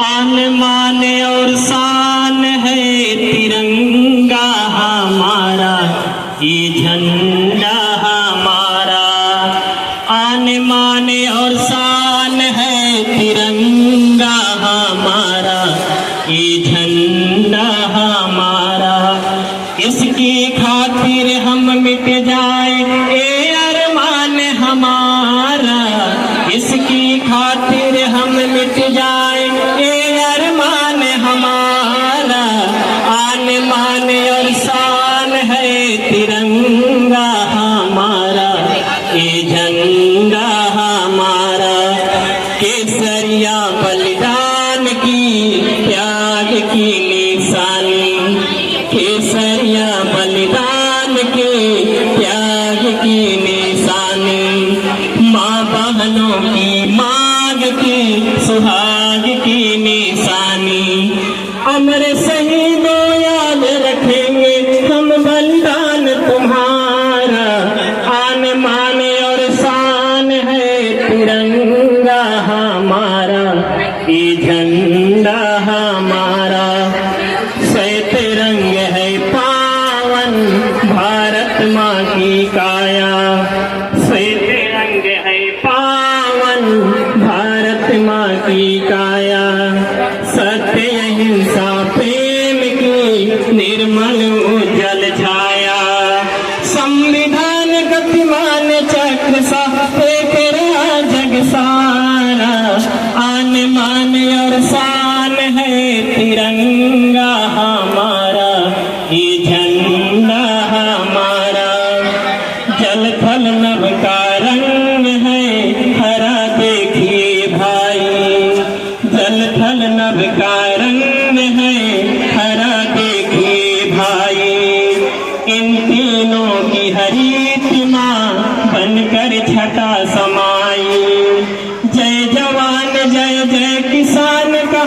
आन मान और शान है तिरंगा हमारा, ये झंडा हमारा। आन मान और शान है तिरंगा हमारा, ये झंडा हमारा। इसकी खातिर हम मिट जाए ये अरमान हमारा, इसकी खातिर हम मिट जाए ये अरमान हमारा। आन मान और शान है तिरंगा हमारा, ये झंडा हमारा। केसरिया बलिदान की त्याग की निशानी, केसरिया बलिदान के त्याग की निशानी। माँ बहनों की मांग की सुहाग की निशानी। अमर शहीदों याद रखेंगे हम बलिदान तुम्हारा। आन मान और शान है तिरंगा हमारा, ये झंडा हमारा। श्वेत रंग है पावन भारत माँ की काया, श्वेत रंग है पावन भारत माँ की काया। सत्य अहिंसा प्रेम की निर्मल उज्जवल छाया। संविधान गतिमान चक्र सा एक रहा जग सारा। आन मान और शान है तिरंगा हमारा, ये झंडा हमारा। जल थल नभ का रंग है हरा देखिए भाई, जल थल नभ का रंग है हरा देखिए भाई। इन तीनों की हरित माँ बनकर छटा समाई। जय जवान जय जय किसान का